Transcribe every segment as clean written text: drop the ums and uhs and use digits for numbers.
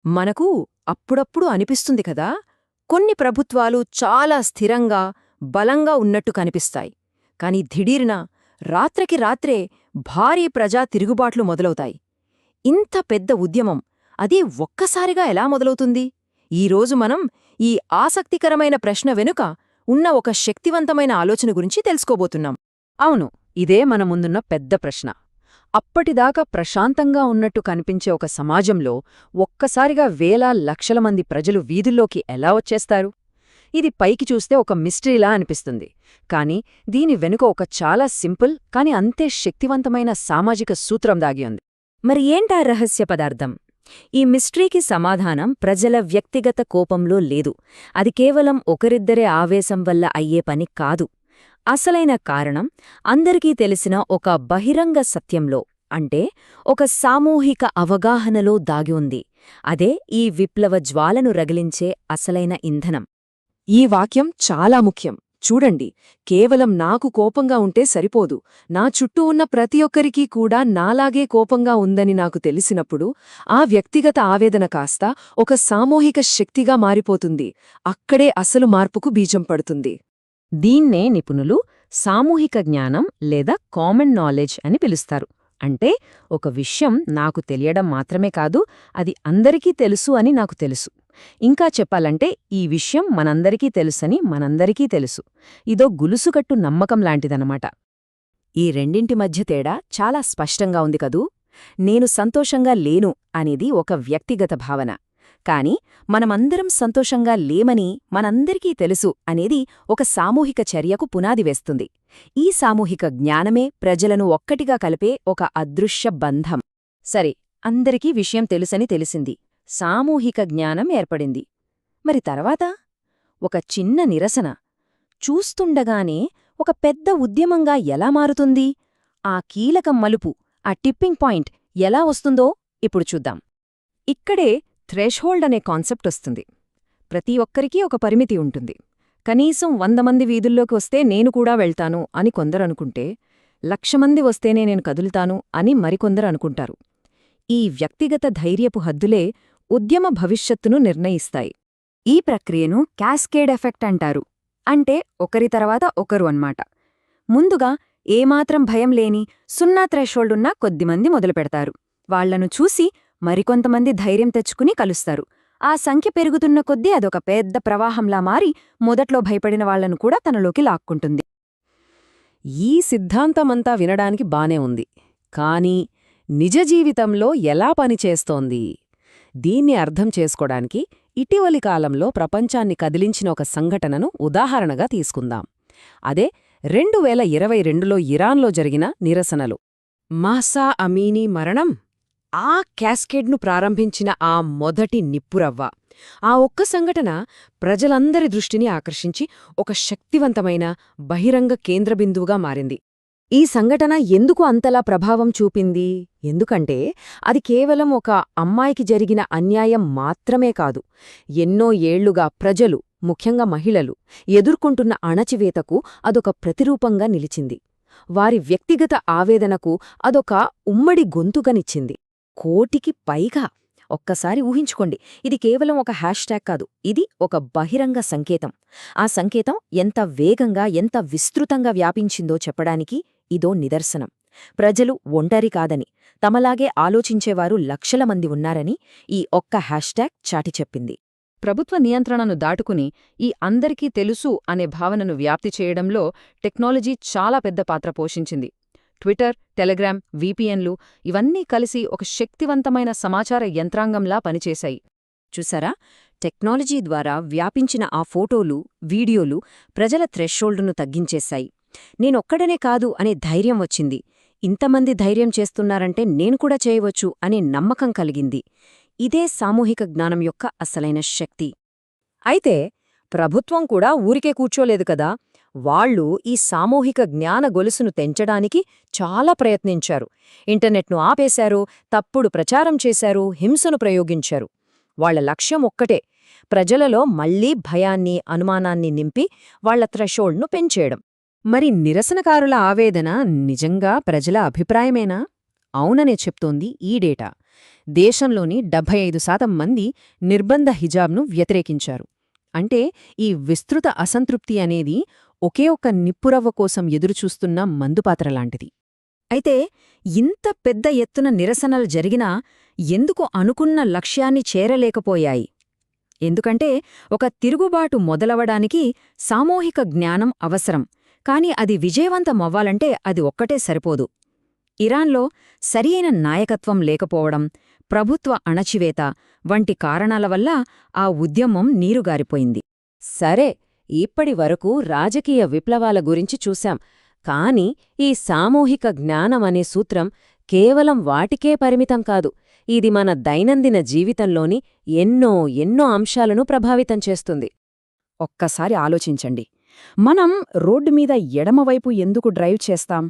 మనకు అప్పుడప్పుడు అనిపిస్తుంది కదా, కొన్ని ప్రభుత్వాలు చాలా స్థిరంగా, బలంగా ఉన్నట్టు కనిపిస్తాయి. కాని ధిడీర్న రాత్రికి రాత్రే భారీ ప్రజా తిరుగుబాట్లు మొదలవుతాయి. ఇంత పెద్ద ఉద్యమం అది ఒక్కసారిగా ఎలా మొదలవుతుంది? ఈరోజు మనం ఈ ఆసక్తికరమైన ప్రశ్న వెనుక ఉన్న ఒక శక్తివంతమైన ఆలోచన గురించి తెలుసుకోబోతున్నాం. అవును, ఇదే మన ముందున్న పెద్ద ప్రశ్న. అప్పటిదాకా ప్రశాంతంగా ఉన్నట్టు కనిపించే ఒక సమాజంలో ఒక్కసారిగా వేల లక్షల మంది ప్రజలు వీధుల్లోకి ఎలా వచ్చేస్తారు? ఇది పైకి చూస్తే ఒక మిస్టరీలా అనిపిస్తుంది. కాని దీని వెనుక ఒక చాలా సింపుల్ కాని అంతే శక్తివంతమైన సామాజిక సూత్రం దాగి ఉంది. మరి ఏంటా రహస్య పదార్థం? ఈ మిస్టరీకి సమాధానం ప్రజల వ్యక్తిగత కోపంలో లేదు. అది కేవలం ఒకరిద్దరే ఆవేశం వల్ల అయ్యే పని కాదు. అసలైన కారణం అందరికీ తెలిసిన ఒక బహిరంగ సత్యంలో, అంటే ఒక సామూహిక అవగాహనలో దాగి ఉంది. అదే ఈ విప్లవ జ్వాలను రగిలించే అసలైన ఇంధనం. ఈ వాక్యం చాలా ముఖ్యం. చూడండి, కేవలం నాకు కోపంగా ఉంటే సరిపోదు, నా చుట్టూ ఉన్న ప్రతి ఒక్కరికీ కూడా నాలాగే కోపంగా ఉందని నాకు తెలిసినప్పుడు ఆ వ్యక్తిగత ఆవేదన కాస్త ఒక సామూహిక శక్తిగా మారిపోతుంది. అక్కడే అసలు మార్పుకు బీజం పడుతుంది. దీన్నే నిపుణులు సామూహిక జ్ఞానం లేదా కామన్ నాలెడ్జ్ అని పిలుస్తారు. అంటే ఒక విషయం నాకు తెలియడం మాత్రమే కాదు, అది అందరికీ తెలుసు అని నాకు తెలుసు. ఇంకా చెప్పాలంటే ఈ విషయం మనందరికీ తెలుసని మనందరికీ తెలుసు. ఇదో గులుసుకట్టు నమ్మకం లాంటిదనమాట. ఈ రెండింటి మధ్య తేడా చాలా స్పష్టంగా ఉంది కదూ. నేను సంతోషంగా లేను అనేది ఒక వ్యక్తిగత భావన. కాని మనమందరం సంతోషంగా లేమని మనందరికీ తెలుసు అనేది ఒక సామూహిక చర్యకు పునాది వేస్తుంది. ఈ సామూహిక జ్ఞానమే ప్రజలను ఒక్కటిగా కలిపే ఒక అదృశ్య బంధం. సరే, అందరికీ విషయం తెలుసని తెలిసింది, సామూహిక జ్ఞానం ఏర్పడింది. మరి తర్వాత ఒక చిన్న నిరసన చూస్తుండగానే ఒక పెద్ద ఉద్యమంగా ఎలా మారుతుంది? ఆ కీలక మలుపు, ఆ టిప్పింగ్ పాయింట్ ఎలా వస్తుందో ఇప్పుడు చూద్దాం. ఇక్కడే థ్రెష్హోల్డ్ అనే కాన్సెప్ట్ వస్తుంది. ప్రతి ఒక్కరికీ ఒక పరిమితి ఉంటుంది. కనీసం 100 మంది వీధుల్లోకి వస్తే నేను కూడా వెళ్తాను అని కొందరనుకుంటే, 1,00,000 మంది వస్తేనే నేను కదులుతాను అని మరికొందరు అనుకుంటారు. ఈ వ్యక్తిగత ధైర్యపు హద్దులే ఉద్యమ భవిష్యత్తును నిర్ణయిస్తాయి. ఈ ప్రక్రియను క్యాస్కేడ్ ఎఫెక్ట్ అంటారు. అంటే ఒకరి తర్వాత ఒకరు అన్నమాట. ముందుగా ఏమాత్రం భయం లేని 0 థ్రెష్హోల్డున్న కొద్దిమంది మొదలుపెడతారు. వాళ్లను చూసి మరికొంతమంది ధైర్యం తెచ్చుకుని కలుస్తారు. ఆ సంఖ్య పెరుగుతున్న కొద్దీ అదొక పెద్ద ప్రవాహంలా మారి మొదట్లో భయపడిన వాళ్లను కూడా తనలోకి లాక్కుంటుంది. ఈ సిద్ధాంతమంతా వినడానికి బానే ఉంది. కానీ నిజ జీవితంలో ఎలా పనిచేస్తోంది? దీన్ని అర్థం చేసుకోడానికి ఇటీవలి కాలంలో ప్రపంచాన్ని కదిలించిన ఒక సంఘటనను ఉదాహరణగా తీసుకుందాం. అదే 2022లో ఇరాన్లో జరిగిన నిరసనలు. మహ్సా అమీనీ మరణం ఆ క్యాస్కేడ్ను ప్రారంభించిన ఆ మొదటి నిప్పురవ్వ. ఆ ఒక్క సంఘటన ప్రజలందరి దృష్టిని ఆకర్షించి ఒక శక్తివంతమైన బహిరంగ కేంద్రబిందువుగా మారింది. ఈ సంఘటన ఎందుకు అంతలా ప్రభావం చూపింది? ఎందుకంటే అది కేవలం ఒక అమ్మాయికి జరిగిన అన్యాయం మాత్రమే కాదు, ఎన్నో ఏళ్లుగా ప్రజలు, ముఖ్యంగా మహిళలు ఎదుర్కొంటున్న అణచివేతకు అదొక ప్రతిరూపంగా నిలిచింది. వారి వ్యక్తిగత ఆవేదనకు అదొక ఉమ్మడి గొంతుకనిచ్చింది. 1,000,000కి పైగా! ఒక్కసారి ఊహించుకోండి, ఇది కేవలం ఒక హ్యాష్ట్యాగ్ కాదు, ఇది ఒక బహిరంగ సంకేతం. ఆ సంకేతం ఎంత వేగంగా, ఎంత విస్తృతంగా వ్యాపించిందో చెప్పడానికి ఇదో నిదర్శనం. ప్రజలు ఒంటరి కాదని, తమలాగే ఆలోచించేవారు లక్షల మంది ఉన్నారని ఈ ఒక్క హ్యాష్ట్యాగ్ చాటి చెప్పింది. ప్రభుత్వ నియంత్రణను దాటుకుని ఈ అందరికీ తెలుసు అనే భావనను వ్యాప్తి చేయడంలో టెక్నాలజీ చాలా పెద్ద పాత్ర పోషించింది. ట్విట్టర్, టెలిగ్రామ్, విపిఎన్లు ఇవన్నీ కలిసి ఒక శక్తివంతమైన సమాచార యంత్రాంగంలా పనిచేశాయి. చూసారా, టెక్నాలజీ ద్వారా వ్యాపించిన ఆ ఫోటోలు, వీడియోలు ప్రజల థ్రెష్హోల్డును తగ్గించేశాయి. నేనొక్కడనే కాదు అనే ధైర్యం వచ్చింది. ఇంతమంది ధైర్యం చేస్తున్నారంటే నేను కూడా చేయవచ్చు అనే నమ్మకం కలిగింది. ఇదే సామూహిక జ్ఞానం యొక్క అసలైన శక్తి. అయితే ప్రభుత్వం కూడా ఊరికే కూర్చోలేదు కదా. వాళ్లు ఈ సామూహిక జ్ఞాన గొలుసును తెంచడానికి చాలా ప్రయత్నించారు. ఇంటర్నెట్ను ఆపేశారు, తప్పుడు ప్రచారం చేశారు, హింసను ప్రయోగించారు. వాళ్ల లక్ష్యం ఒక్కటే, ప్రజలలో మళ్లీ భయాన్ని, అనుమానాన్ని నింపి వాళ్ల థ్రెషోల్డ్ను పెంచేయడం. మరి నిరసనకారుల ఆవేదన నిజంగా ప్రజల అభిప్రాయమేనా? అవుననే చెప్తోంది ఈ డేటా. దేశంలోని 75% మంది నిర్బంధ హిజాబ్ను వ్యతిరేకించారు. అంటే ఈ విస్తృత అసంతృప్తి అనేది ఒకే ఒక్క నిప్పురవ్వ కోసం ఎదురుచూస్తున్న మందుపాత్రలాంటిది. అయితే ఇంత పెద్ద ఎత్తున నిరసనలు జరిగినా ఎందుకు అనుకున్న లక్ష్యాన్ని చేరలేకపోయాయి? ఎందుకంటే ఒక తిరుగుబాటు మొదలవడానికి సామూహిక జ్ఞానం అవసరం, కాని అది విజయవంతమవ్వాలంటే అది ఒక్కటే సరిపోదు. ఇరాన్లో సరియైన నాయకత్వం లేకపోవడం, ప్రభుత్వ అణచివేత వంటి కారణాల వల్ల ఆ ఉద్యమం నీరుగారిపోయింది. సరే, ఇప్పటి వరకు రాజకీయ విప్లవాల గురించి చూశాం. కాని ఈ సామూహిక జ్ఞానం అనే సూత్రం కేవలం వాటికే పరిమితం కాదు. ఇది మన దైనందిన జీవితంలోని ఎన్నో అంశాలను ప్రభావితం చేస్తుంది. ఒక్కసారి ఆలోచించండి. మనం రోడ్డు మీద ఎడమవైపు ఎందుకు డ్రైవ్ చేస్తాం?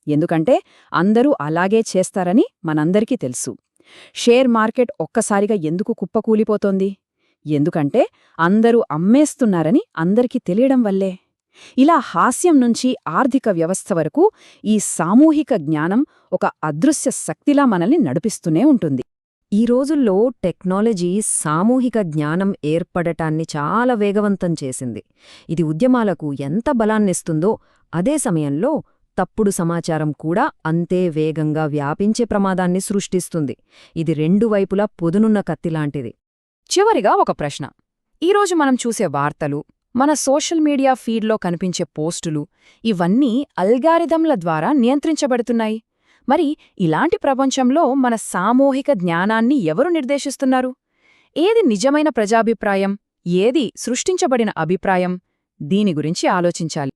ఎందుకంటే అందరూ అలాగే చేస్తారని మనందరికీ తెలుసు. షేర్ మార్కెట్ ఒక్కసారిగా ఎందుకు కుప్పకూలిపోతోంది? ఎందుకంటే అందరూ అమ్మేస్తున్నారని అందరికీ తెలియడం వల్లే. ఇలా హాస్యం నుంచి ఆర్థిక వ్యవస్థ వరకు ఈ సామూహిక జ్ఞానం ఒక అదృశ్య శక్తిలా మనల్ని నడిపిస్తూనే ఉంటుంది. ఈ రోజుల్లో టెక్నాలజీ సామూహిక జ్ఞానం ఏర్పడటాన్ని చాలా వేగవంతం చేసింది. ఇది ఉద్యమాలకు ఎంత బలాన్నిస్తుందో అదే సమయంలో తప్పుడు సమాచారం కూడా అంతే వేగంగా వ్యాపించే ప్రమాదాన్ని సృష్టిస్తుంది. ఇది రెండు వైపులా పొదునున్న కత్తిలాంటిది. చివరిగా ఒక ప్రశ్న. ఈరోజు మనం చూసే వార్తలు, మన సోషల్ మీడియా ఫీడ్లో కనిపించే పోస్టులు ఇవన్నీ అల్గారిథంల ద్వారా నియంత్రించబడుతున్నాయి. మరి ఇలాంటి ప్రపంచంలో మన సామూహిక జ్ఞానాన్ని ఎవరు నిర్దేశిస్తున్నారు? ఏది నిజమైన ప్రజాభిప్రాయం, ఏది సృష్టించబడిన అభిప్రాయం? దీని గురించి ఆలోచించాలి.